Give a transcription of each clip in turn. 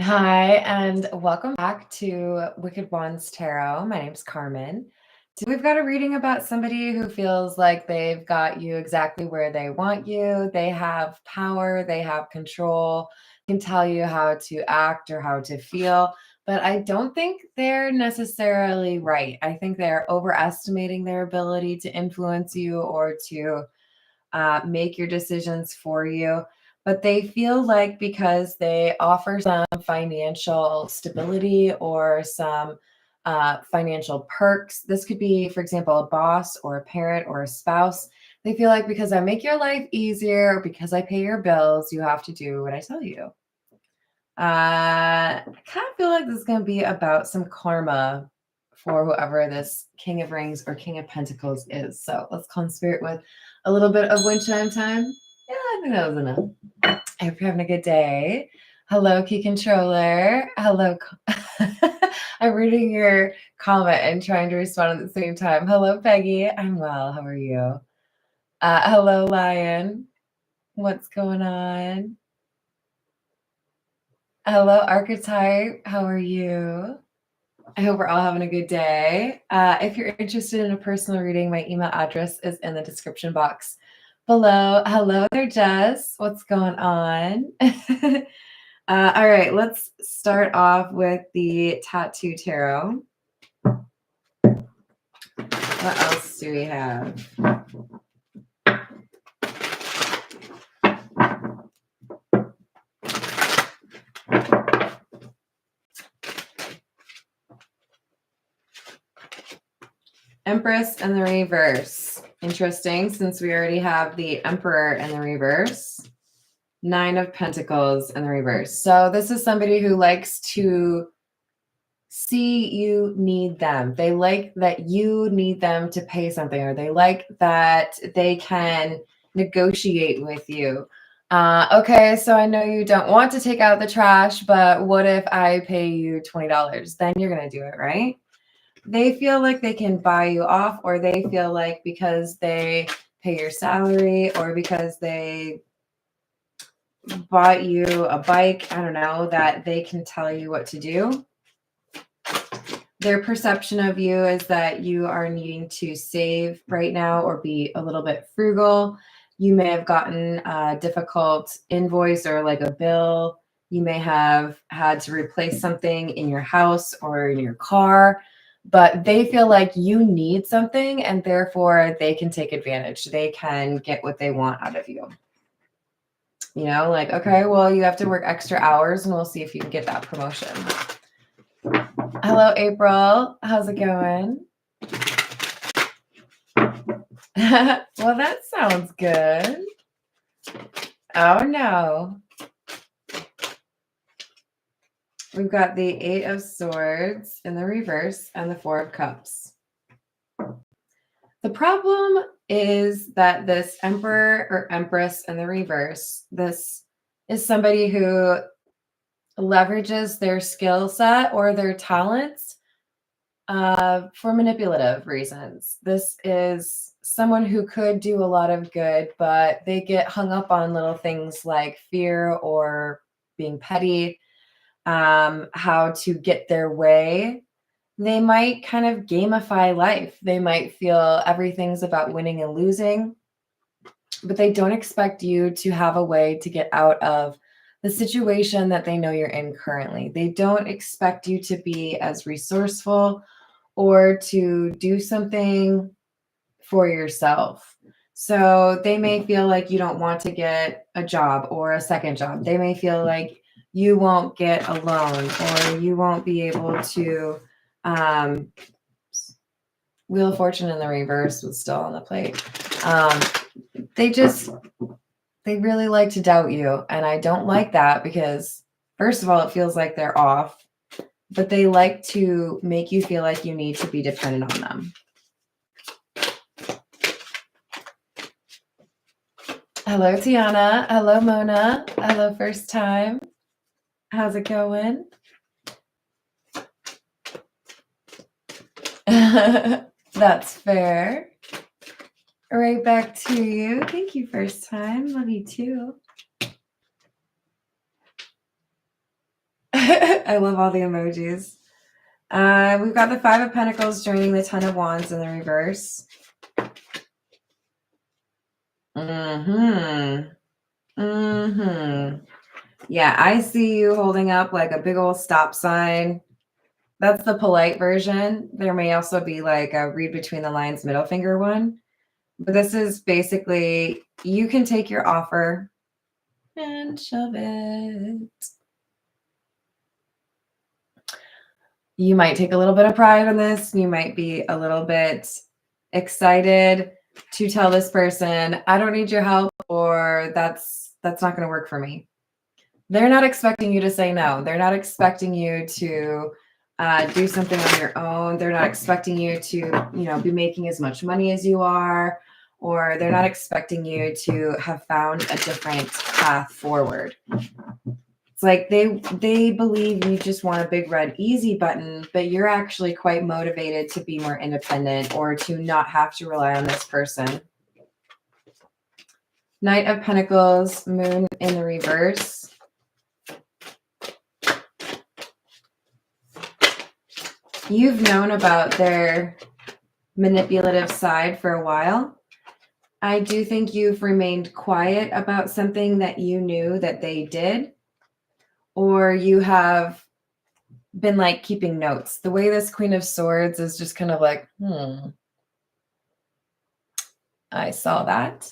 Hi, and welcome back to Wicked Wands Tarot. My name's Carmen. So we've got a reading about somebody who feels like they've got you exactly where they want you. They have power, they have control, can tell you how to act or how to feel. But I don't think they're necessarily right. I think they're overestimating their ability to influence you or to make your decisions for you. But they feel like because they offer some financial stability or some financial perks, this could be, for example, a boss or a parent or a spouse. They feel like because I make your life easier, or because I pay your bills, you have to do what I tell you. I kind of feel like this is going to be about some karma for whoever this King of Rings or King of Pentacles is. So let's call in spirit with a little bit of wind chime time. Yeah, I think that was enough. I hope you're having a good day. Hello, Key Controller. Hello. I'm reading your comment and trying to respond at the same time. Hello, Peggy. I'm well. How are you? Hello, Lion. What's going on? Hello, Archetype. How are you? I hope we're all having a good day. If you're interested in a personal reading, my email address is in the description box below. Hello there, Jess. What's going on? All right, let's start off with the Tattoo Tarot. What else do we have? Empress and the reverse. Interesting, since we already have the Emperor in the reverse. Nine of Pentacles in the reverse. So this is somebody who likes to see you need them. They like that you need them to pay something, or they like that they can negotiate with you. Okay, so I know you don't want to take out the trash, but what if I pay you $20? Then you're going to do it, right? They feel like they can buy you off, or they feel like because they pay your salary or because they bought you a bike, I don't know, that they can tell you what to do. Their perception of you is that you are needing to save right now or be a little bit frugal. You may have gotten a difficult invoice or like a bill. You may have had to replace something in your house or in your car, but they feel like you need something and therefore they can take advantage. They can get what they want out of you. You know, like, okay, well, you have to work extra hours and we'll see if you can get that promotion. Hello, April. How's it going? Well, that sounds good. Oh, no. We've got the Eight of Swords in the reverse and the Four of Cups. The problem is that this Emperor or Empress in the reverse, this is somebody who leverages their skill set or their talents for manipulative reasons. This is someone who could do a lot of good, but they get hung up on little things like fear or being petty, how to get their way. They might kind of gamify life. They might feel everything's about winning and losing, but they don't expect you to have a way to get out of the situation that they know you're in currently. They don't expect you to be as resourceful or to do something for yourself. So they may feel like you don't want to get a job or a second job. They may feel like you won't get a loan or you won't be able to Wheel of Fortune in the reverse was still on the plate. They really like to doubt you. And I don't like that because, first of all, it feels like they're off, but they like to make you feel like you need to be dependent on them. Hello, Tiana. Hello, Mona. Hello, first time. How's it going? That's fair. Right back to you. Thank you, first time. Love you too. I love all the emojis. We've got the Five of Pentacles joining the Ten of Wands in the reverse. Yeah, I see you holding up like a big old stop sign. That's the polite version. There may also be like a read between the lines middle finger one. But this is basically, you can take your offer and shove it. You might take a little bit of pride in this. You might be a little bit excited to tell this person, I don't need your help, or that's not going to work for me. They're not expecting you to say no. They're not expecting you to do something on your own. They're not expecting you to, be making as much money as you are, or they're not expecting you to have found a different path forward. It's like they believe you just want a big red easy button, but you're actually quite motivated to be more independent or to not have to rely on this person. Knight of Pentacles, Moon in the reverse. You've known about their manipulative side for a while. I do think you've remained quiet about something that you knew that they did, or you have been like keeping notes. The way this Queen of Swords is just kind of like, I saw that.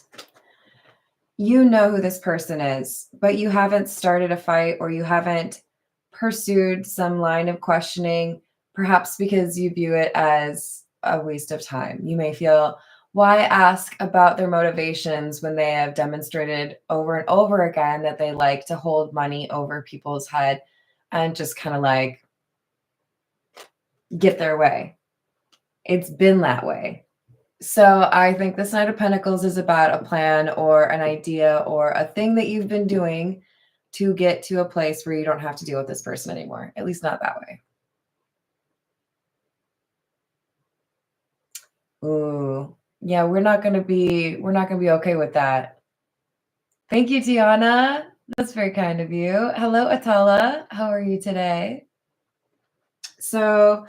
You know who this person is, but you haven't started a fight, or you haven't pursued some line of questioning, perhaps because you view it as a waste of time. You may feel, why ask about their motivations when they have demonstrated over and over again that they like to hold money over people's head and just kind of like get their way. It's been that way. So I think this Knight of Pentacles is about a plan or an idea or a thing that you've been doing to get to a place where you don't have to deal with this person anymore. At least not that way. Ooh, yeah, we're not gonna be okay with that. Thank you, Tiana. That's very kind of you. Hello, Atala. How are you today? So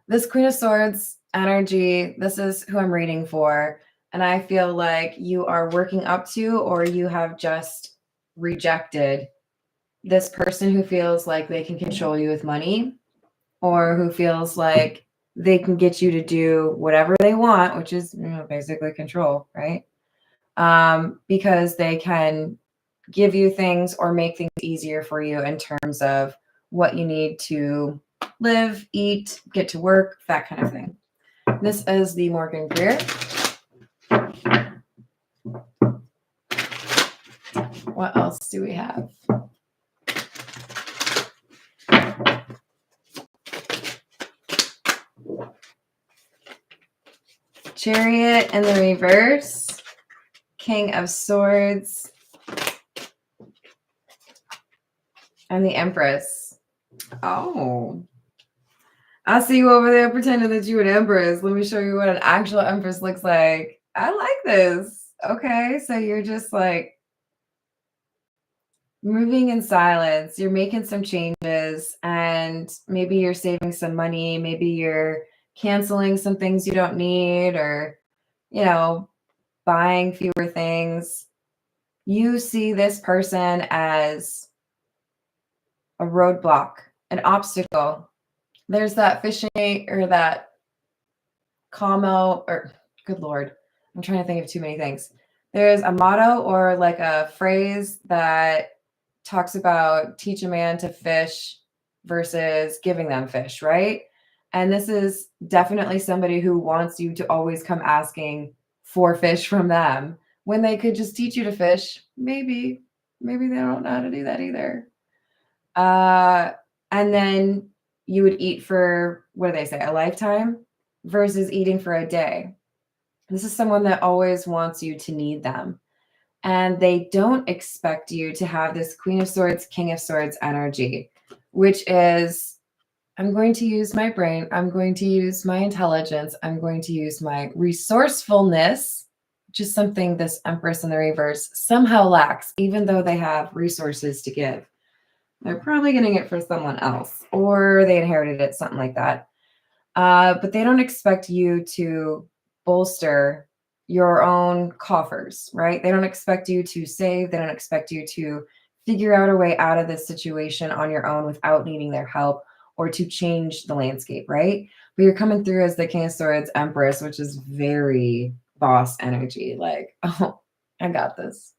this Queen of Swords energy, this is who I'm reading for. And I feel like you are working up to, or you have just rejected this person who feels like they can control you with money, or who feels like they can get you to do whatever they want, which is basically control, right? Because they can give you things or make things easier for you in terms of what you need to live, eat, get to work, that kind of thing. This is the Morgan Greer. What else do we have? Chariot in the reverse. King of Swords. And the Empress. Oh. I see you over there pretending that you're an Empress. Let me show you what an actual Empress looks like. I like this. Okay, so you're just like moving in silence. You're making some changes, and maybe you're saving some money. Maybe you're canceling some things you don't need, or, buying fewer things. You see this person as a roadblock, an obstacle. There's that fishing or that commo, or good Lord, I'm trying to think of too many things. There's a motto or like a phrase that talks about teach a man to fish versus giving them fish, right? And this is definitely somebody who wants you to always come asking for fish from them when they could just teach you to fish. Maybe they don't know how to do that either. And then you would eat for, what do they say, a lifetime versus eating for a day. This is someone that always wants you to need them. And they don't expect you to have this Queen of Swords, King of Swords energy, which is, I'm going to use my brain. I'm going to use my intelligence. I'm going to use my resourcefulness, which is something this Empress in the reverse somehow lacks, even though they have resources to give. They're probably getting it for someone else, or they inherited it, something like that. But they don't expect you to bolster your own coffers, right? They don't expect you to save. They don't expect you to figure out a way out of this situation on your own without needing their help or to change the landscape, right? But you're coming through as the King of Swords Empress, which is very boss energy. Like, oh, I got this.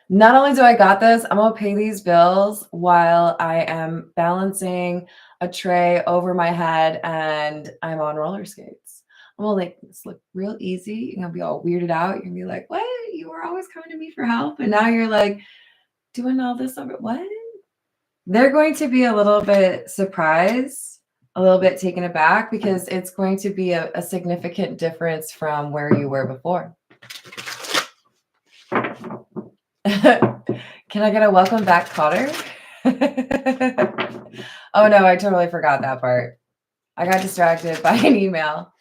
Not only do I got this, I'm gonna pay these bills while I am balancing a tray over my head and I'm on roller skates. I'm gonna make this look real easy. You're gonna be all weirded out. You're gonna be like, what? You were always coming to me for help. And now you're like doing all this over what? They're going to be a little bit surprised, a little bit taken aback because it's going to be a significant difference from where you were before. Can I get a welcome back, Cotter? Oh no, I totally forgot that part. I got distracted by an email.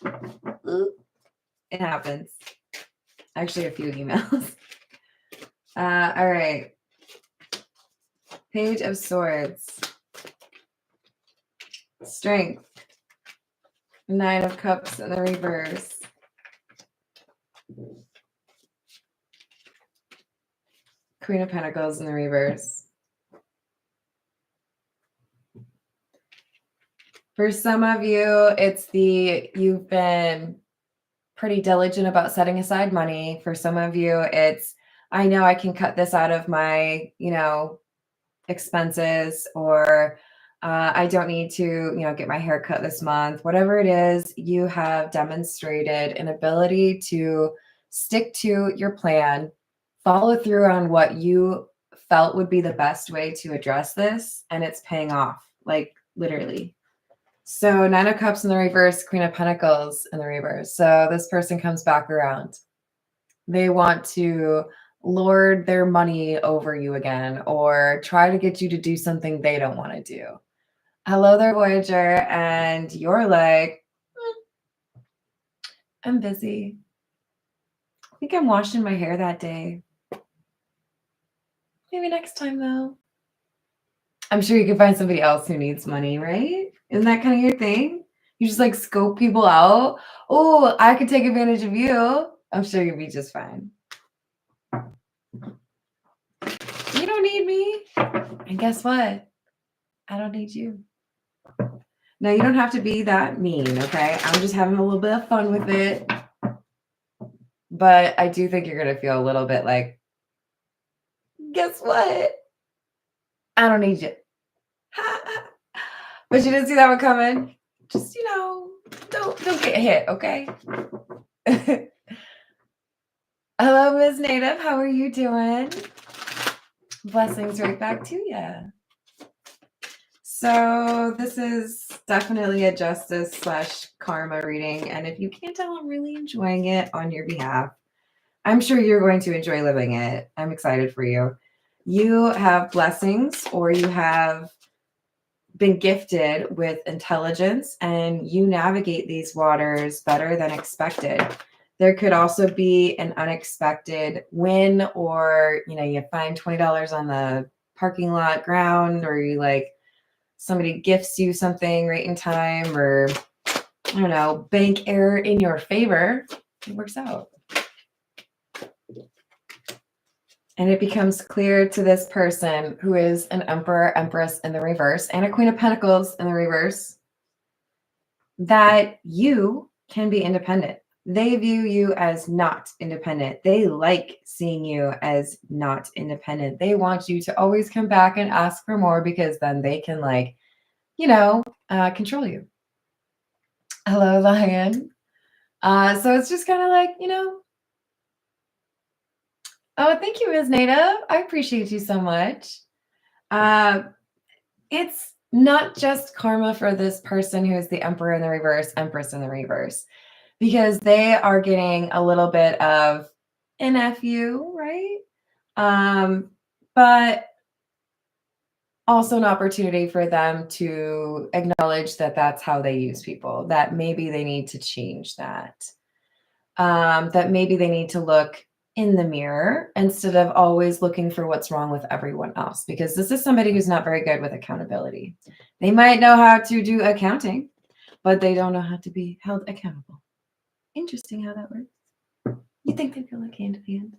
It happens. Actually, a few emails. All right. Page of Swords. Strength. 9 of Cups in the reverse. Queen of Pentacles in the reverse. For some of you, it's you've been pretty diligent about setting aside money. For some of you, it's, I know I can cut this out of my, expenses, or I don't need to, get my hair cut this month. Whatever it is, you have demonstrated an ability to stick to your plan, follow through on what you felt would be the best way to address this, and it's paying off, like literally. So 9 of Cups in the reverse, Queen of Pentacles in the reverse. So this person comes back around. They want to lord their money over you again, or try to get you to do something they don't want to do. Hello there, Voyager. And you're like, I'm busy. I think I'm washing my hair that day. Maybe next time, though. I'm sure you can find somebody else who needs money, right? Isn't that kind of your thing? You just like scope people out. Oh, I could take advantage of you. I'm sure you'll be just fine. You don't need me. And guess what? I don't need you. Now, you don't have to be that mean, okay? I'm just having a little bit of fun with it. But I do think you're going to feel a little bit like, guess what? I don't need you. But you didn't see that one coming. Just, don't get hit, okay? Hello, Ms. Native. How are you doing? Blessings right back to you. So this is definitely a justice/karma reading. And if you can't tell, I'm really enjoying it on your behalf. I'm sure you're going to enjoy living it. I'm excited for you. You have blessings, or you have been gifted with intelligence, and you navigate these waters better than expected. There could also be an unexpected win, or, you find $20 on the parking lot ground, or somebody gifts you something right in time, or I don't know, bank error in your favor. It works out. And it becomes clear to this person, who is an Emperor, Empress in the reverse, and a Queen of Pentacles in the reverse, that you can be independent. They view you as not independent. They like seeing you as not independent. They want you to always come back and ask for more, because then they can control you. Hello, Lion. So it's just kind of like, oh, thank you, Ms. Native. I appreciate you so much. It's not just karma for this person who is the Emperor in the reverse, Empress in the reverse, because they are getting a little bit of an FU, right? But also an opportunity for them to acknowledge that that's how they use people, that maybe they need to change that. That maybe they need to look in the mirror instead of always looking for what's wrong with everyone else, because this is somebody who's not very good with accountability. They might know how to do accounting, but they don't know how to be held accountable. Interesting how that works. You think they feel like hand in hand?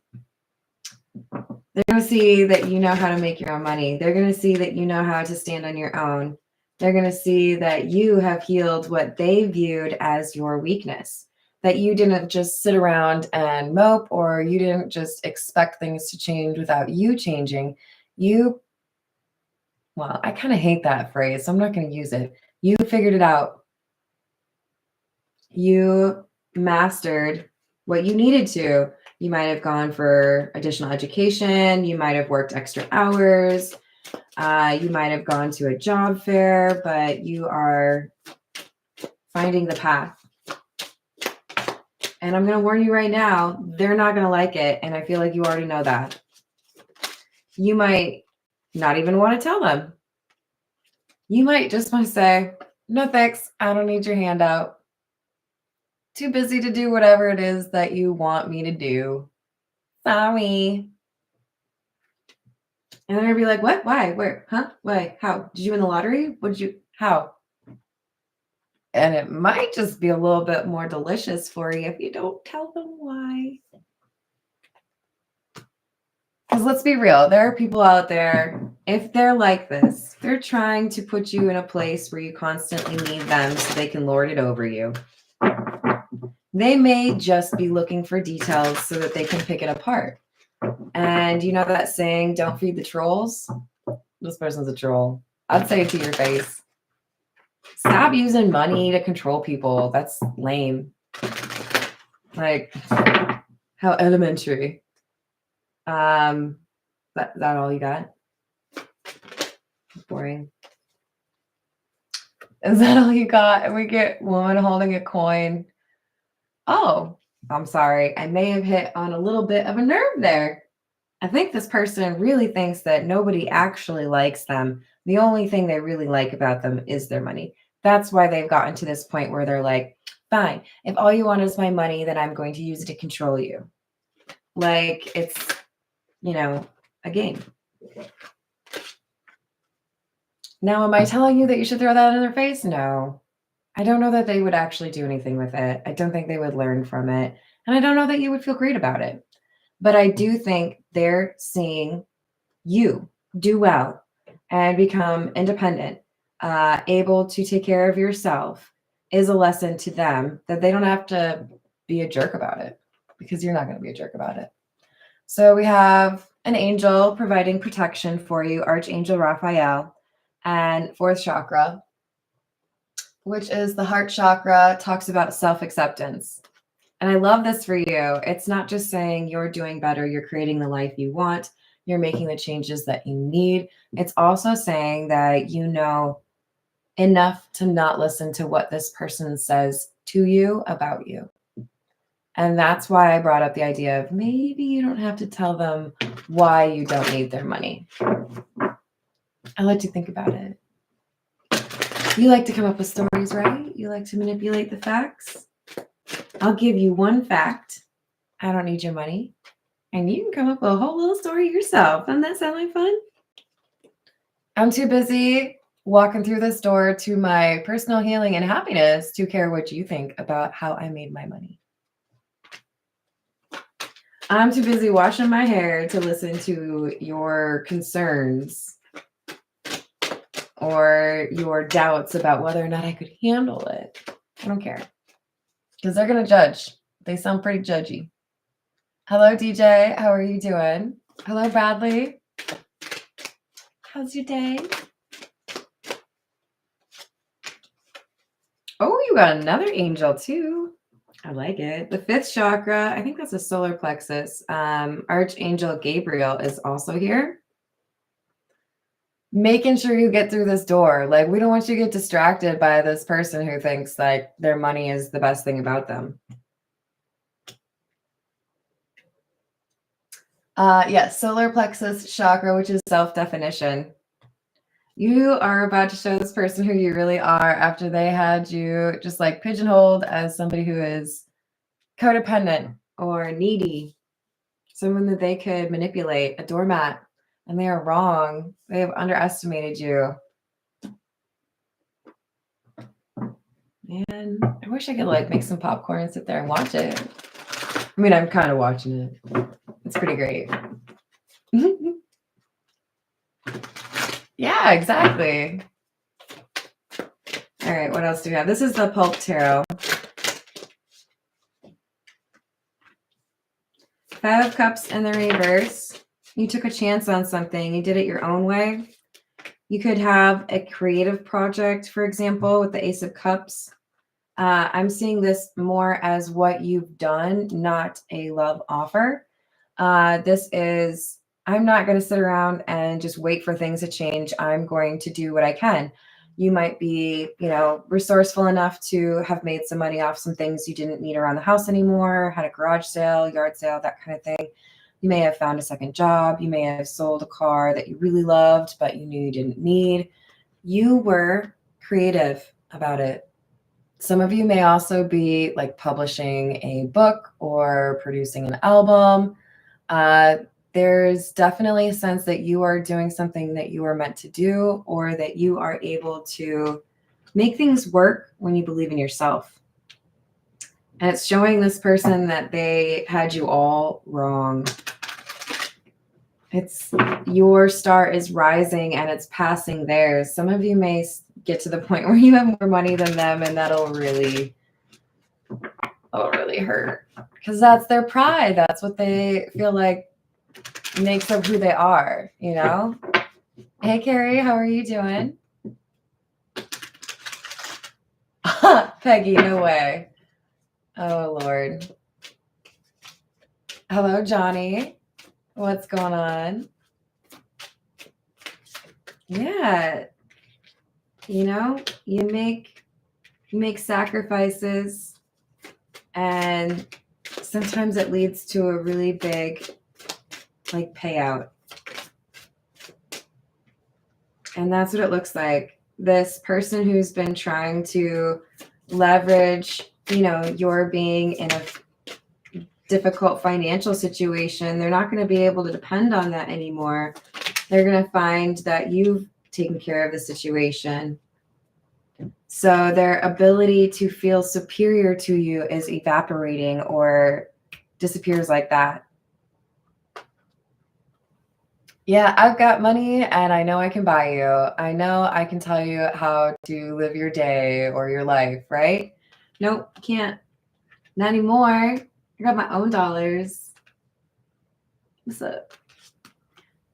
They're going to see that you know how to make your own money. They're going to see that you know how to stand on your own. They're going to see that you have healed what they viewed as your weakness, that you didn't just sit around and mope, or you didn't just expect things to change without you changing. Well, I kind of hate that phrase, so I'm not going to use it. You figured it out. You mastered what you needed to. You might have gone for additional education. You might have worked extra hours. You might have gone to a job fair, but you are finding the path. And I'm going to warn you right now, they're not going to like it. And I feel like you already know that. You might not even want to tell them. You might just want to say, no thanks, I don't need your handout. Too busy to do whatever it is that you want me to do. Sorry. And they're going to be like, what? Why? Where? Huh? Why? How? Did you win the lottery? What did you? How? And it might just be a little bit more delicious for you if you don't tell them why. Because let's be real, there are people out there, if they're like this, they're trying to put you in a place where you constantly need them so they can lord it over you. They may just be looking for details so that they can pick it apart. And you know that saying, don't feed the trolls? This person's a troll. I'd say it to your face. Stop using money to control people. That's lame. Like, how elementary. That all you got? Boring. Is that all you got? And we get woman holding a coin. Oh, I'm sorry. I may have hit on a little bit of a nerve there. I think this person really thinks that nobody actually likes them. The only thing they really like about them is their money. That's why they've gotten to this point where they're like, fine, if all you want is my money, then I'm going to use it to control you. Like it's, a game. Now, am I telling you that you should throw that in their face? No. I don't know that they would actually do anything with it. I don't think they would learn from it. And I don't know that you would feel great about it. But I do think they're seeing you do well and become independent, able to take care of yourself is a lesson to them that they don't have to be a jerk about it, because you're not going to be a jerk about it. So we have an angel providing protection for you, Archangel Raphael, and fourth chakra, which is the heart chakra, talks about self-acceptance. And I love this for you. It's not just saying you're doing better, you're creating the life you want, you're making the changes that you need. It's also saying that you know enough to not listen to what this person says to you about you. And that's why I brought up the idea of maybe you don't have to tell them why you don't need their money. I let you think about it. You like to come up with stories, right? You like to manipulate the facts. I'll give you one fact. I don't need your money. And you can come up with a whole little story yourself. Doesn't that sound like fun? I'm too busy walking through this door to my personal healing and happiness to care what you think about how I made my money. I'm too busy washing my hair to listen to your concerns or your doubts about whether or not I could handle it. I don't care. Because they're going to judge. They sound pretty judgy. Hello, DJ. How are you doing? Hello, Bradley. How's your day? Oh, you got another angel too. I like it. The fifth chakra, I think that's a solar plexus. Archangel Gabriel is also here. Making sure you get through this door. Like, we don't want you to get distracted by this person who thinks like their money is the best thing about them. Yes, solar plexus chakra, which is self-definition. You are about to show this person who you really are after they had you just like pigeonholed as somebody who is codependent or needy someone that they could manipulate, a doormat, and they are wrong. They have underestimated you. Man, I wish I could like make some popcorn and sit there and watch it. I mean, I'm kind of watching it. It's pretty great. Yeah, exactly. All right, what else do we have? This is the Pulp Tarot. Five of Cups in the reverse. You took a chance on something. You did it your own way. You could have a creative project, for example, with the Ace of Cups. I'm seeing this more as what you've done, not a love offer. This is, I'm not going to sit around and just wait for things to change. I'm going to do what I can. You might be, resourceful enough to have made some money off some things you didn't need around the house anymore, had a garage sale, yard sale, that kind of thing. You may have found a second job. You may have sold a car that you really loved, but you knew you didn't need. You were creative about it. Some of you may also be like publishing a book or producing an album. There's definitely a sense that you are doing something that you are meant to do, or that you are able to make things work when you believe in yourself. And it's showing this person that they had you all wrong. It's your star is rising and it's passing theirs. Some of you may get to the point where you have more money than them, and that'll really hurt, because that's their pride. That's what they feel like makes up who they are, Hey, Carrie, how are you doing? Peggy, no way. Oh, Lord. Hello, Johnny. What's going on? Yeah. You make sacrifices, and sometimes it leads to a really big payout. And that's what it looks like. This person who's been trying to leverage, your being in a difficult financial situation, they're not going to be able to depend on that anymore. They're going to find that you've taken care of the situation. So their ability to feel superior to you is evaporating or disappears like that. Yeah, I've got money and I know I can buy you. I know I can tell you how to live your day or your life, right? Nope, can't. Not anymore. I got my own dollars. What's up?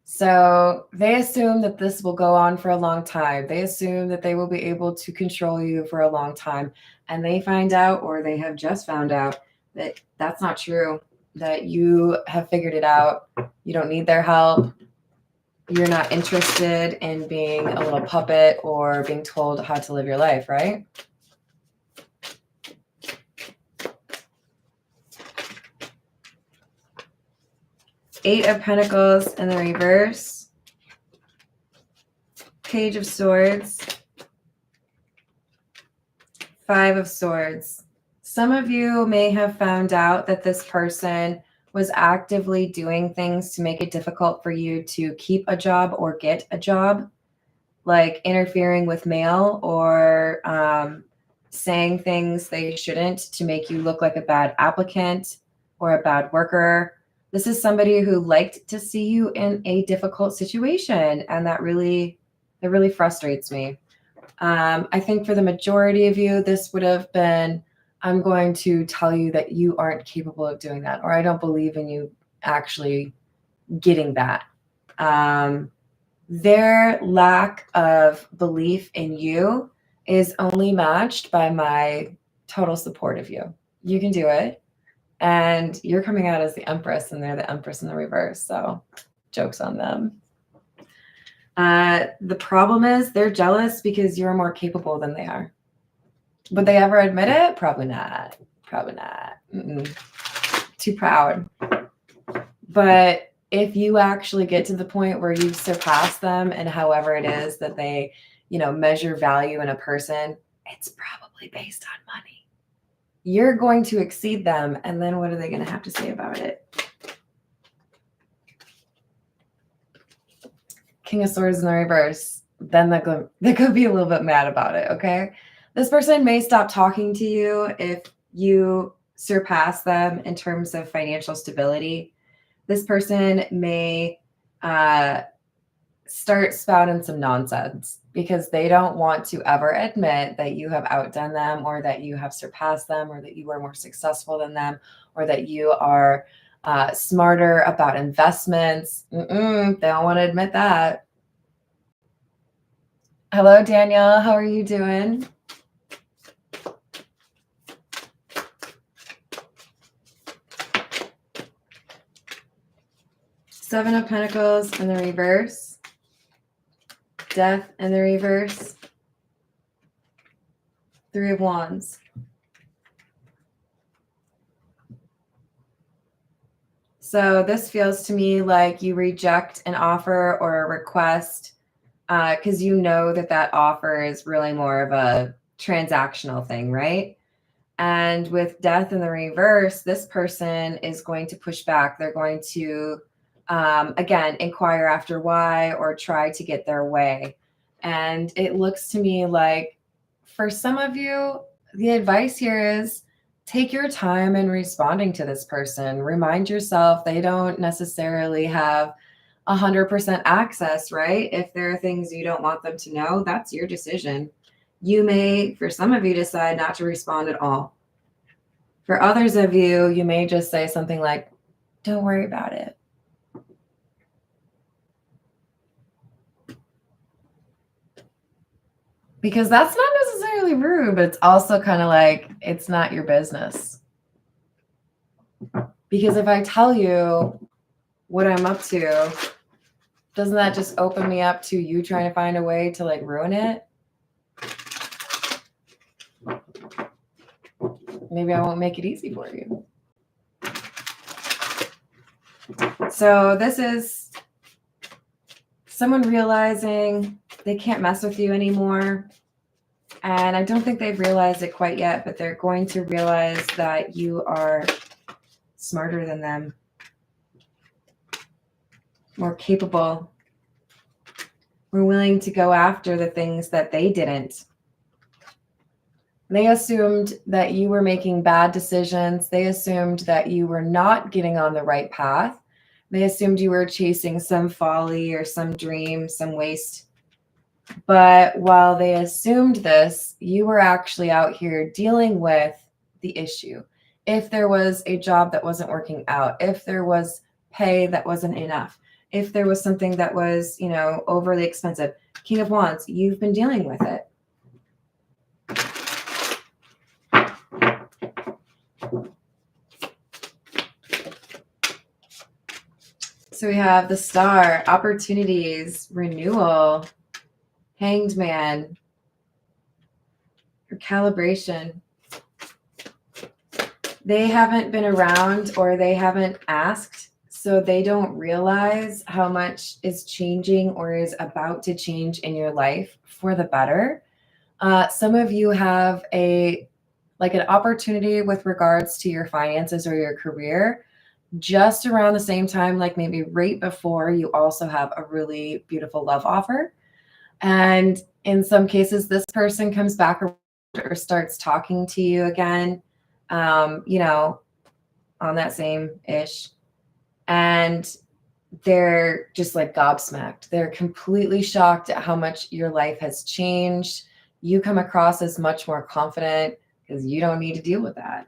So they assume that this will go on for a long time. They assume that they will be able to control you for a long time. And they find out, or they have just found out, that that's not true, that you have figured it out. You don't need their help. You're not interested in being a little puppet or being told how to live your life, right? Eight of Pentacles in the reverse. Page of Swords. Five of Swords. Some of you may have found out that this person was actively doing things to make it difficult for you to keep a job or get a job, like interfering with mail or saying things they shouldn't to make you look like a bad applicant or a bad worker. This is somebody who liked to see you in a difficult situation, and that really frustrates me. I think for the majority of you, this would have been, I'm going to tell you that you aren't capable of doing that, or I don't believe in you actually getting that. Their lack of belief in you is only matched by my total support of you. You can do it. And you're coming out as the Empress, and they're the Empress in the reverse. So joke's on them. The problem is they're jealous because you're more capable than they are. Would they ever admit it? Probably not. Probably not. Too proud. But if you actually get to the point where you surpass them, and however it is that they, measure value in a person, it's probably based on money. You're going to exceed them, and then what are they going to have to say about it? King of Swords in the reverse, then they could be a little bit mad about it, okay? This person may stop talking to you if you surpass them in terms of financial stability. This person may start spouting some nonsense because they don't want to ever admit that you have outdone them or that you have surpassed them or that you are more successful than them or that you are smarter about investments. They don't want to admit that. Hello, Danielle. How are you doing? Seven of Pentacles in the reverse. Death in the reverse. Three of Wands. So this feels to me like you reject an offer or a request because you know that that offer is really more of a transactional thing, right? And with death in the reverse, this person is going to push back. They're going to, again, inquire after why or try to get their way. And it looks to me like for some of you, the advice here is take your time in responding to this person. Remind yourself they don't necessarily have 100% access, right? If there are things you don't want them to know, that's your decision. You may, for some of you, decide not to respond at all. For others of you, you may just say something like, don't worry about it. Because that's not necessarily rude, but it's also kind of like, it's not your business. Because if I tell you what I'm up to, doesn't that just open me up to you trying to find a way to like ruin it? Maybe I won't make it easy for you. So this is someone realizing they can't mess with you anymore. And I don't think they've realized it quite yet, but they're going to realize that you are smarter than them, more capable, more willing to go after the things that they didn't. They assumed that you were making bad decisions. They assumed that you were not getting on the right path. They assumed you were chasing some folly or some dream, some waste. But while they assumed this, you were actually out here dealing with the issue. If there was a job that wasn't working out, if there was pay that wasn't enough, if there was something that was, overly expensive, King of Wands, you've been dealing with it. So we have the Star, opportunities, renewal, Hanged Man, or calibration. They haven't been around or they haven't asked, so they don't realize how much is changing or is about to change in your life for the better. Some of you have an opportunity with regards to your finances or your career. Just around the same time, like maybe right before, you also have a really beautiful love offer. And in some cases, this person comes back or starts talking to you again, on that same ish. And they're just like gobsmacked. They're completely shocked at how much your life has changed. You come across as much more confident because you don't need to deal with that.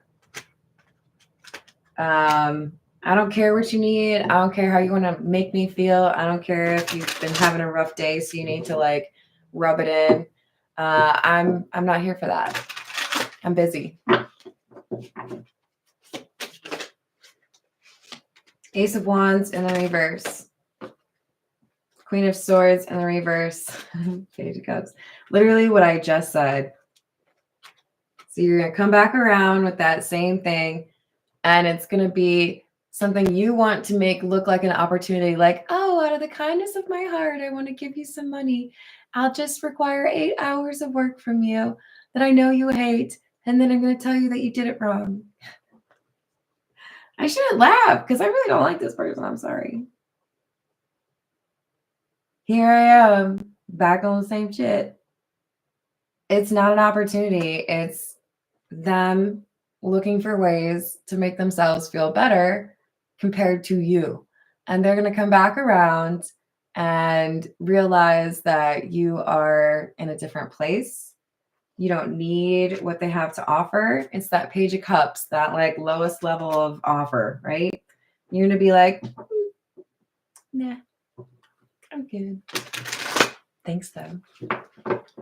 I don't care what you need. I don't care how you want to make me feel. I don't care if you've been having a rough day, so you need to rub it in. I'm not here for that. I'm busy. Ace of Wands in the reverse. Queen of Swords in the reverse. Page of Cups. Literally what I just said. So you're going to come back around with that same thing, and it's going to be something you want to make look like an opportunity, like, oh, out of the kindness of my heart, I want to give you some money. I'll just require 8 hours of work from you that I know you hate, and then I'm going to tell you that you did it wrong. I shouldn't laugh because I really don't like this person. I'm sorry. here I am back on the same shit. It's not an opportunity. It's them looking for ways to make themselves feel better compared to you. And they're going to come back around and realize that you are in a different place. You don't need what they have to offer. It's that Page of Cups, that like lowest level of offer, right? You're going to be like, nah, I'm good. Thanks, though.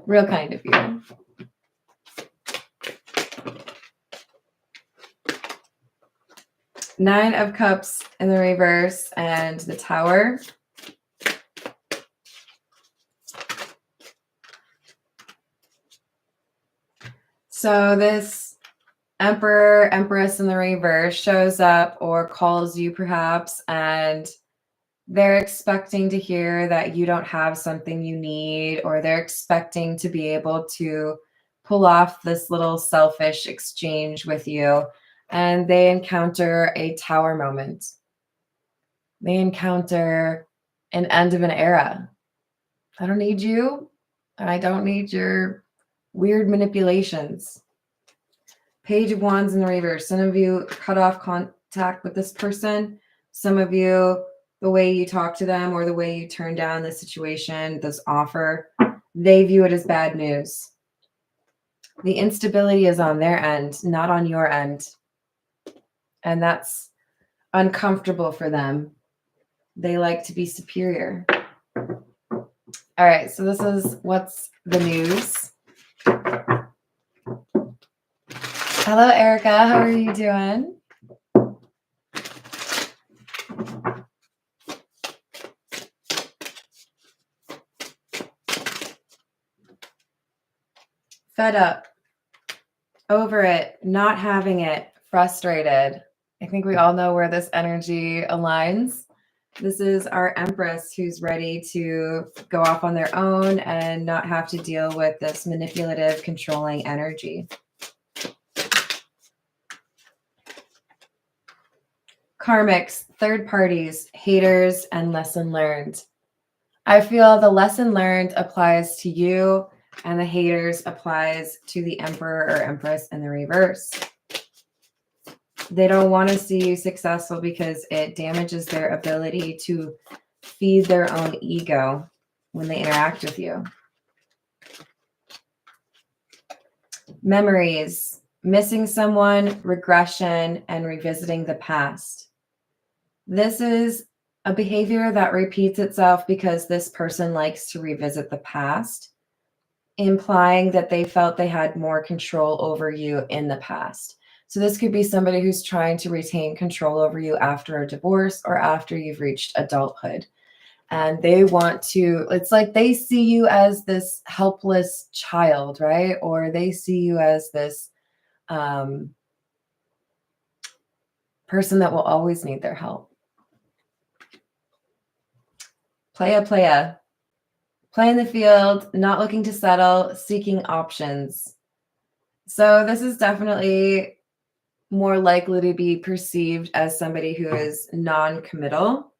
Real kind of you. Nine of Cups in the reverse and the Tower. So this Emperor, Empress in the reverse shows up or calls you perhaps, and they're expecting to hear that you don't have something you need, or they're expecting to be able to pull off this little selfish exchange with you, and they encounter a Tower moment. They encounter an end of an era. I don't need you, and I don't need your weird manipulations. Page of Wands in the reverse. Some of you cut off contact with this person. Some of you, the way you talk to them or the way you turn down the situation, this offer, they view it as bad news. The instability is on their end, not on your end. And that's uncomfortable for them. They like to be superior. All right, so this is what's the news. Hello, Erica. How are you doing? Fed up, over it, not having it, frustrated. I think we all know where this energy aligns. This is our Empress who's ready to go off on their own and not have to deal with this manipulative, controlling energy. Karmics, third parties, haters, and lesson learned. I feel the lesson learned applies to you and the haters applies to the Emperor or Empress in the reverse. They don't want to see you successful because it damages their ability to feed their own ego when they interact with you. Memories, missing someone, regression, and revisiting the past. This is a behavior that repeats itself because this person likes to revisit the past, implying that they felt they had more control over you in the past. So this could be somebody who's trying to retain control over you after a divorce or after you've reached adulthood. And they want to, it's like they see you as this helpless child, right? Or they see you as this person that will always need their help. Playa. Play in the field, not looking to settle, seeking options. So this is definitely more likely to be perceived as somebody who is non-committal.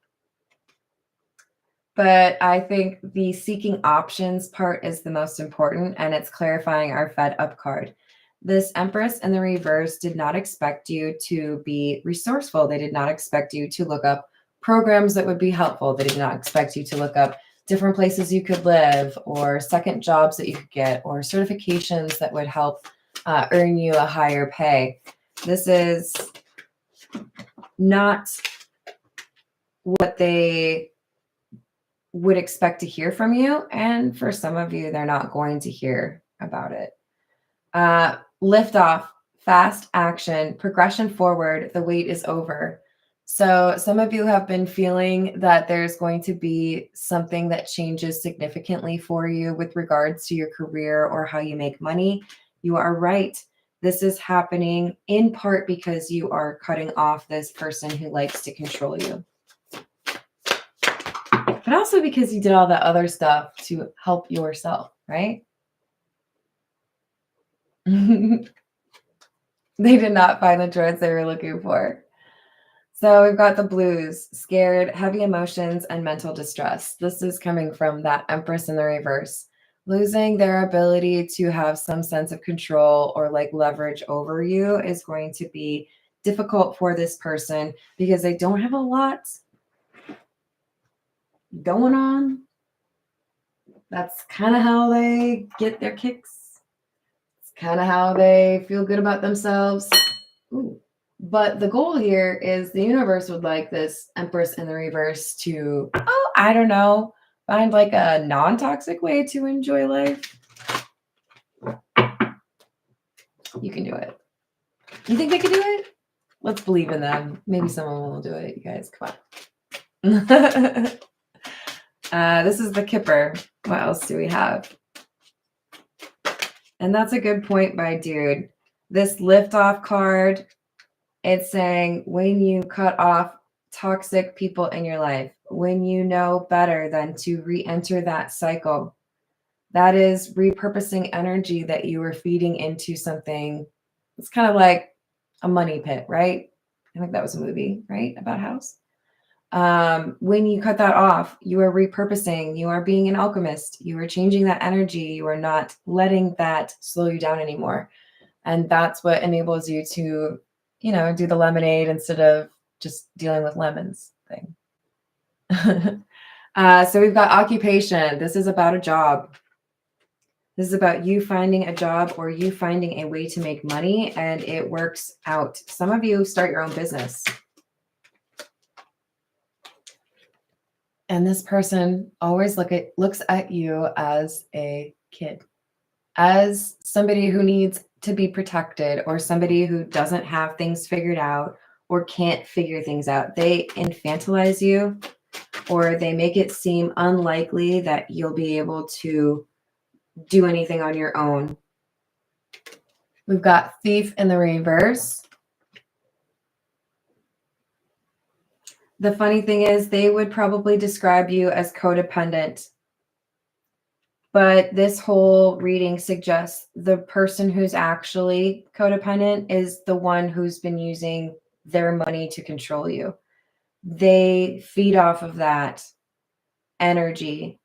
But I think the seeking options part is the most important, and it's clarifying our fed up card. This Empress in the reverse did not expect you to be resourceful. They did not expect you to look up programs that would be helpful. They did not expect you to look up different places you could live or second jobs that you could get or certifications that would help earn you a higher pay. This is not what they would expect to hear from you. And for some of you, they're not going to hear about it. Lift off, fast action, progression forward, the wait is over. So some of you have been feeling that there's going to be something that changes significantly for you with regards to your career or how you make money. You are right. This is happening in part because you are cutting off this person who likes to control you. But also because you did all that other stuff to help yourself, right? They did not find the droids they were looking for. So we've got the blues, scared, heavy emotions, and mental distress. This is coming from that Empress in the reverse. Losing their ability to have some sense of control or like leverage over you is going to be difficult for this person because they don't have a lot going on. That's kind of how they get their kicks. It's kind of how they feel good about themselves. Ooh. But the goal here is the universe would like this Empress in the reverse to, oh, I don't know, find like a non-toxic way to enjoy life. You can do it. You think they can do it? Let's believe in them. Maybe someone will do it. You guys, come on. This is the Kipper. What else do we have? And that's a good point by Dude. This lift-off card, it's saying when you cut off toxic people in your life, when you know better than to re-enter that cycle, that is repurposing energy that you were feeding into something. It's kind of like a money pit, right? I think that was a movie, right? About a house. When you cut that off, you are repurposing, you are being an alchemist, you are changing that energy, you are not letting that slow you down anymore. And that's what enables you to, you know, do the lemonade instead of just dealing with lemons thing. So we've got occupation. This is about a job. This is about you finding a job or you finding a way to make money and it works out. Some of you start your own business. And this person always looks at you as a kid, as somebody who needs to be protected or somebody who doesn't have things figured out or can't figure things out. They infantilize you or they make it seem unlikely that you'll be able to do anything on your own. We've got Thief in the reverse. The funny thing is they would probably describe you as codependent. But this whole reading suggests the person who's actually codependent is the one who's been using their money to control you. They feed off of that energy.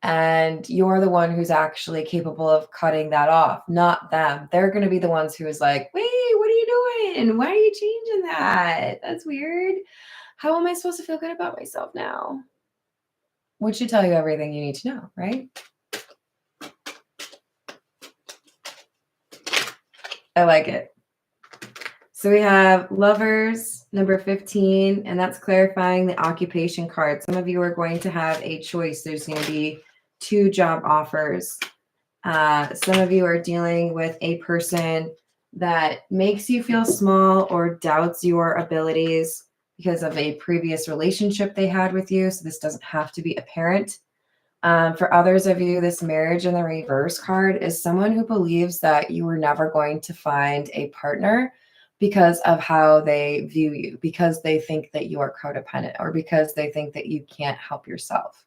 And you're the one who's actually capable of cutting that off, not them. They're going to be the ones who is like, wait, what are you doing? Why are you changing that? That's weird. How am I supposed to feel good about myself now? Which should tell you everything you need to know, right? I like it. So we have Lovers, number 15, and that's clarifying the occupation card. Some of you are going to have a choice. There's going to be 2 job offers. Some of you are dealing with a person that makes you feel small or doubts your abilities because of a previous relationship they had with you. So this doesn't have to be a parent. For others of you, this marriage in the reverse card is someone who believes that you were never going to find a partner because of how they view you, because they think that you are codependent or because they think that you can't help yourself.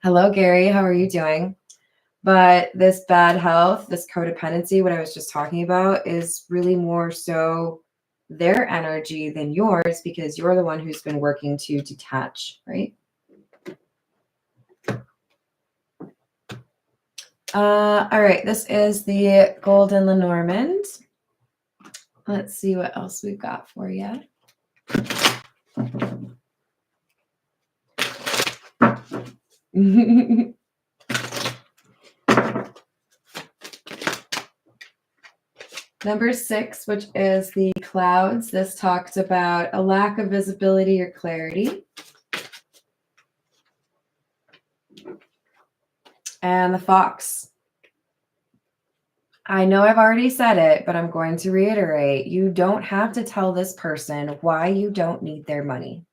Hello, Gary. How are you doing? But this bad health, this codependency, what I was just talking about, is really more so their energy than yours because you're the one who's been working to detach, right? All right, this is the Golden Lenormand. Let's see what else we've got for you. Number 6, which is the clouds. This talks about a lack of visibility or clarity. And the fox. I know I've already said it, but I'm going to reiterate. You don't have to tell this person why you don't need their money.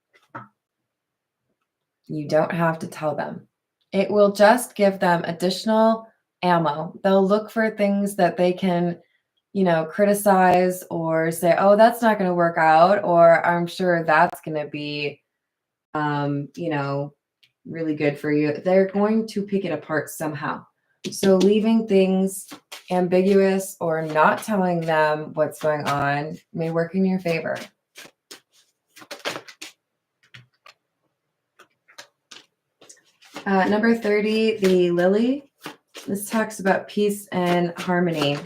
You don't have to tell them. It will just give them additional ammo. They'll look for things that they can, you know, criticize or say, oh, that's not going to work out. Or I'm sure that's going to be, you know, really good for you. They're going to pick it apart somehow. So leaving things ambiguous or not telling them what's going on may work in your favor. Number 30, the lily. This talks about peace and harmony.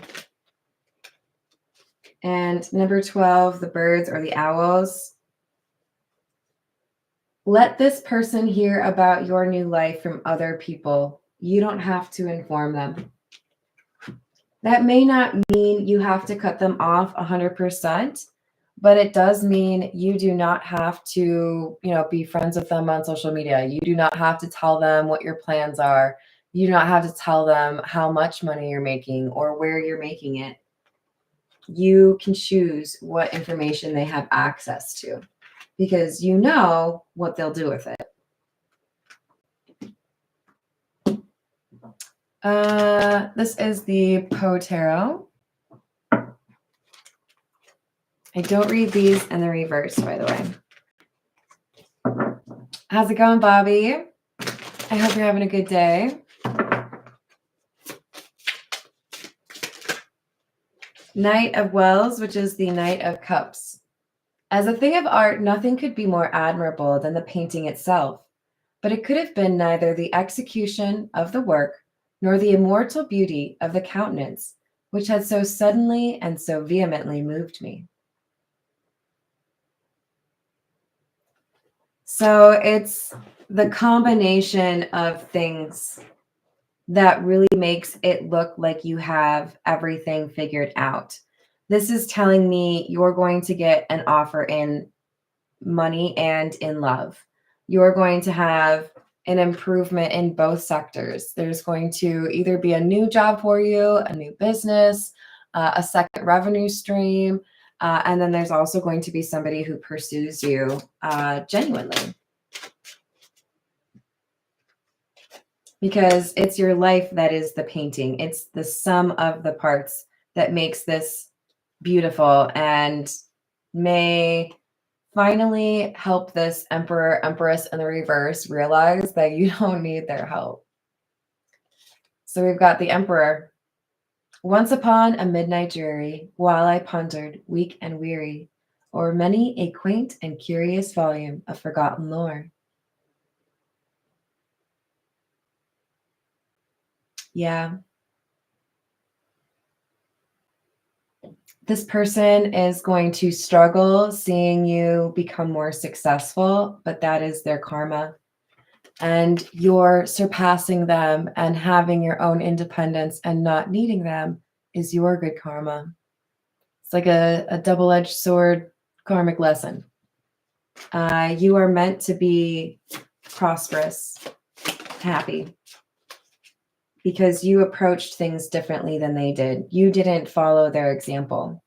And number 12, the birds or the owls. Let this person hear about your new life from other people. You don't have to inform them. That may not mean you have to cut them off 100%, but it does mean you do not have to, be friends with them on social media. You do not have to tell them what your plans are. You do not have to tell them how much money you're making or where you're making it. You can choose what information they have access to because you know what they'll do with it. This is the Poe Tarot. I don't read these in the reverse, by the way. How's it going, Bobby? I hope you're having a good day. Knight of Wells, which is the Knight of Cups. As a thing of art, nothing could be more admirable than the painting itself, but it could have been neither the execution of the work nor the immortal beauty of the countenance, which had so suddenly and so vehemently moved me. So it's the combination of things that really makes it look like you have everything figured out. This is telling me you're going to get an offer in money and in love. You're going to have an improvement in both sectors. There's going to either be a new job for you, a new business, a second revenue stream, and then there's also going to be somebody who pursues you genuinely. Because it's your life that is the painting. It's the sum of the parts that makes this beautiful and may finally help this Emperor, Empress in the reverse realize that you don't need their help. So we've got the Emperor. Once upon a midnight dreary, while I pondered, weak and weary, o'er many a quaint and curious volume of forgotten lore. Yeah. This person is going to struggle seeing you become more successful, but that is their karma. And you're surpassing them and having your own independence and not needing them is your good karma. It's like a double-edged sword karmic lesson. You are meant to be prosperous, happy, because you approached things differently than they did. You didn't follow their example.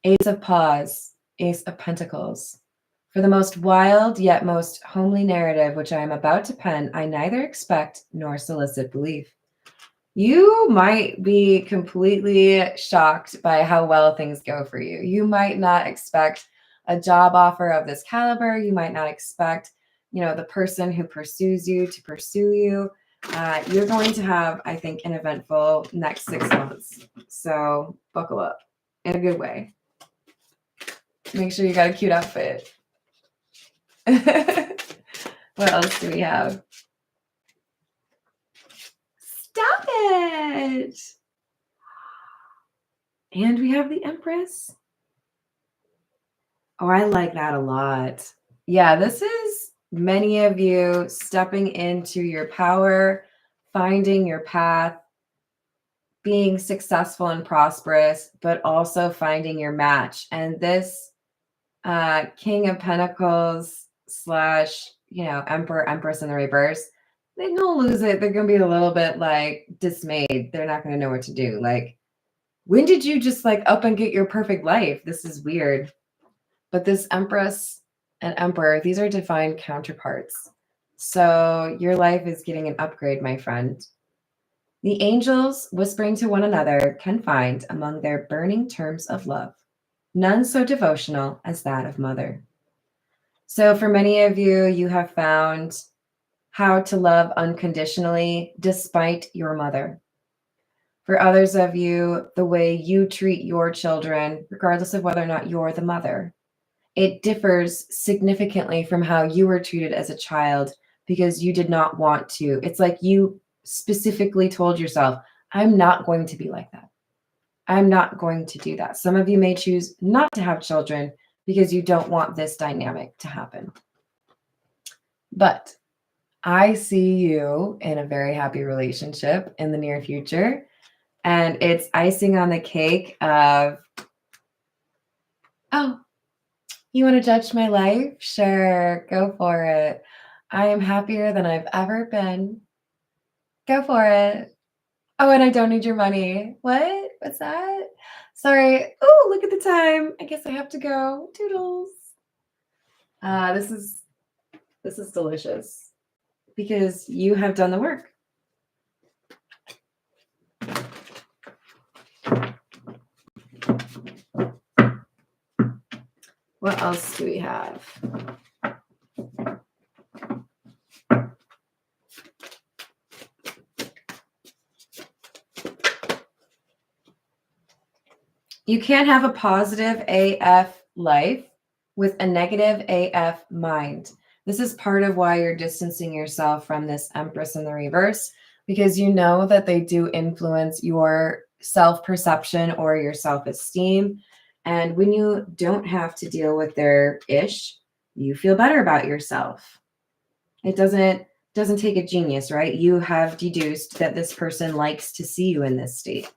Ace of Paws, Ace of Pentacles. For the most wild yet most homely narrative which I am about to pen, I neither expect nor solicit belief. You might be completely shocked by how well things go for you. You might not expect a job offer of this caliber. You might not expect, the person who pursues you to pursue you. You're going to have, I think, an eventful next 6 months. So buckle up in a good way. Make sure you got a cute outfit. What else do we have? Stop it. And we have the Empress. Oh, I like that a lot. Yeah, this is many of you stepping into your power, finding your path, being successful and prosperous, but also finding your match. And this King of Pentacles / Emperor, Empress in the reverse, they don't lose it. They're going to be a little bit dismayed. They're not going to know what to do. When did you just up and get your perfect life? This is weird. But this Empress and Emperor, these are divine counterparts. So your life is getting an upgrade, my friend. The angels, whispering to one another, can find among their burning terms of love none so devotional as that of mother. So for many of you, you have found how to love unconditionally despite your mother. For others of you, the way you treat your children, regardless of whether or not you're the mother, it differs significantly from how you were treated as a child because you did not want to. It's like you specifically told yourself, I'm not going to be like that. I'm not going to do that. Some of you may choose not to have children because you don't want this dynamic to happen. But I see you in a very happy relationship in the near future. And it's icing on the cake of, oh, you want to judge my life? Sure, go for it. I am happier than I've ever been. Go for it. Oh, and I don't need your money. What? What's that? Sorry. Oh, look at the time. I guess I have to go. Toodles. This is delicious because you have done the work. What else do we have? You can't have a positive AF life with a negative AF mind. This is part of why you're distancing yourself from this Empress in the reverse, because you know that they do influence your self-perception or your self-esteem. And when you don't have to deal with their ish, you feel better about yourself. It doesn't take a genius, right? You have deduced that this person likes to see you in this state.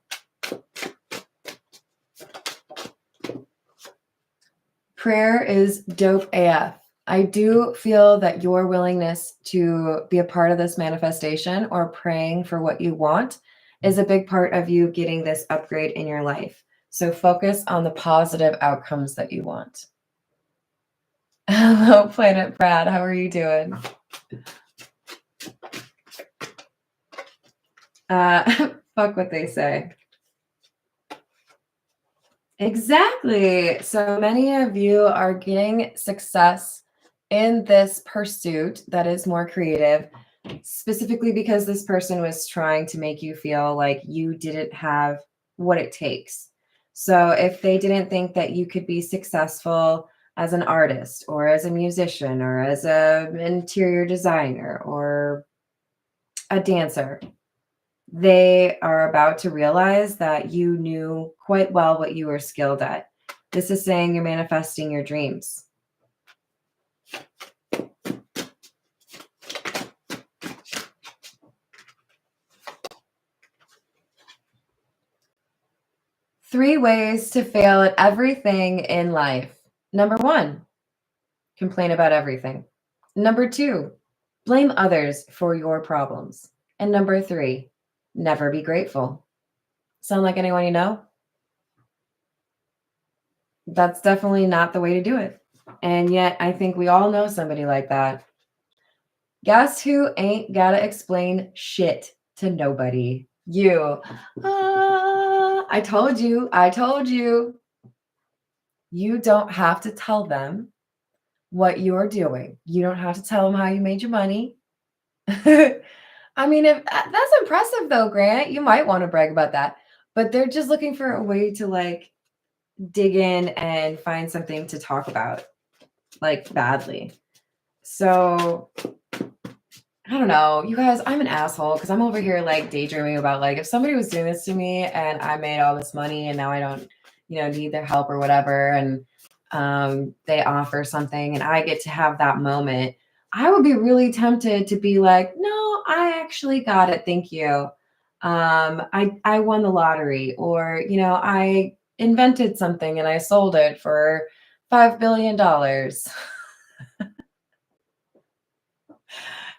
Prayer is dope AF. I do feel that your willingness to be a part of this manifestation or praying for what you want is a big part of you getting this upgrade in your life. So focus on the positive outcomes that you want. Hello, Planet Brad. How are you doing? Fuck what they say. Exactly. So many of you are getting success in this pursuit that is more creative, specifically because this person was trying to make you feel like you didn't have what it takes. So if they didn't think that you could be successful as an artist or as a musician or as an interior designer or a dancer, they are about to realize that you knew quite well what you were skilled at. This is saying you're manifesting your dreams. Three ways to fail at everything in life. Number one, complain about everything. Number two, blame others for your problems. And number three, never be grateful. Sound like anyone you know? That's definitely not the way to do it. And yet I think we all know somebody like that. Guess who ain't gotta explain shit to nobody? You. I told you. You don't have to tell them what you're doing. You don't have to tell them how you made your money. I mean, if that's impressive though, Grant, you might want to brag about that. But they're just looking for a way to like dig in and find something to talk about, like badly. So I don't know, you guys, I'm an asshole because I'm over here like daydreaming about like if somebody was doing this to me and I made all this money and now I don't, need their help or whatever, and they offer something and I get to have that moment, I would be really tempted to be like, no, I actually got it. Thank you. I won the lottery, or, I invented something and I sold it for $5 billion.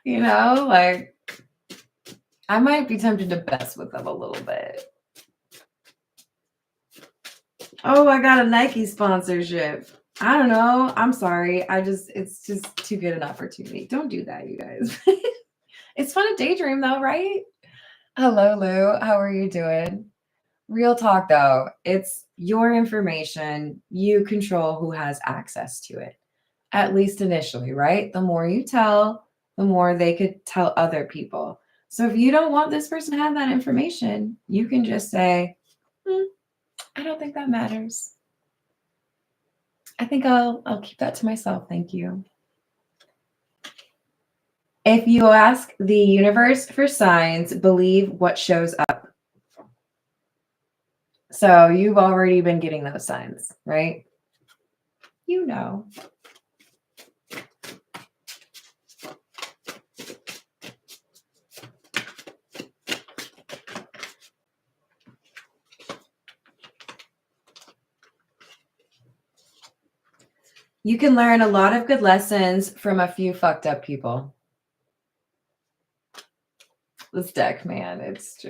Like I might be tempted to mess with them a little bit. Oh, I got a Nike sponsorship. I don't know. I'm sorry. It's just too good an opportunity. Don't do that, you guys. It's fun to daydream though, right? Hello, Lou. How are you doing? Real talk though. It's your information. You control who has access to it, at least initially, right? The more you tell, the more they could tell other people. So if you don't want this person to have that information, you can just say, I don't think that matters. I think I'll keep that to myself. Thank you. If you ask the universe for signs, believe what shows up. So you've already been getting those signs, right? You know. You can learn a lot of good lessons from a few fucked up people. This deck, man, it's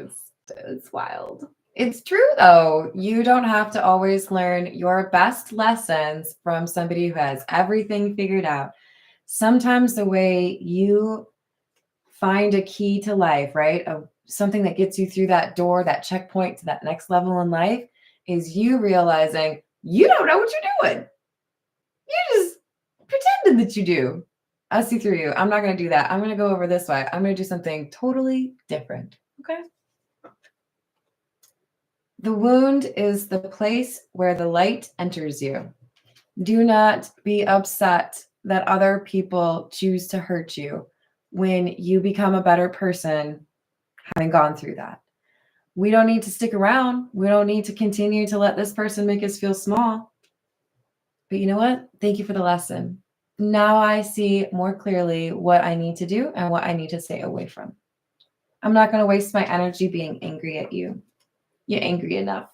wild. It's true, though. You don't have to always learn your best lessons from somebody who has everything figured out. Sometimes the way you find a key to life, right? Something that gets you through that door, that checkpoint to that next level in life is you realizing you don't know what you're doing. You just pretended that you do. I see through you. I'm not going to do that. I'm going to go over this way. I'm going to do something totally different. Okay. The wound is the place where the light enters you. Do not be upset that other people choose to hurt you when you become a better person having gone through that. We don't need to stick around. We don't need to continue to let this person make us feel small. But you know what? Thank you for the lesson. Now I see more clearly what I need to do and what I need to stay away from. I'm not going to waste my energy being angry at you. You're angry enough.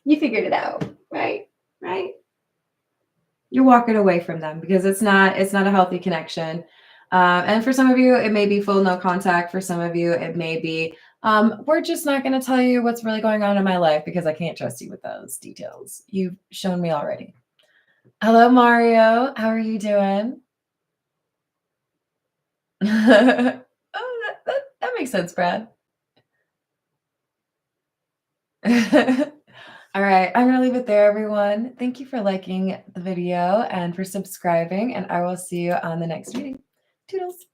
You figured it out, right? Right? You're walking away from them because it's not a healthy connection. And for some of you, it may be full no contact. For some of you, it may be, we're just not going to tell you what's really going on in my life because I can't trust you with those details. You've shown me already. Hello, Mario. How are you doing? Oh, that makes sense, Brad. All right, I'm going to leave it there, everyone. Thank you for liking the video and for subscribing, and I will see you on the next reading. Toodles.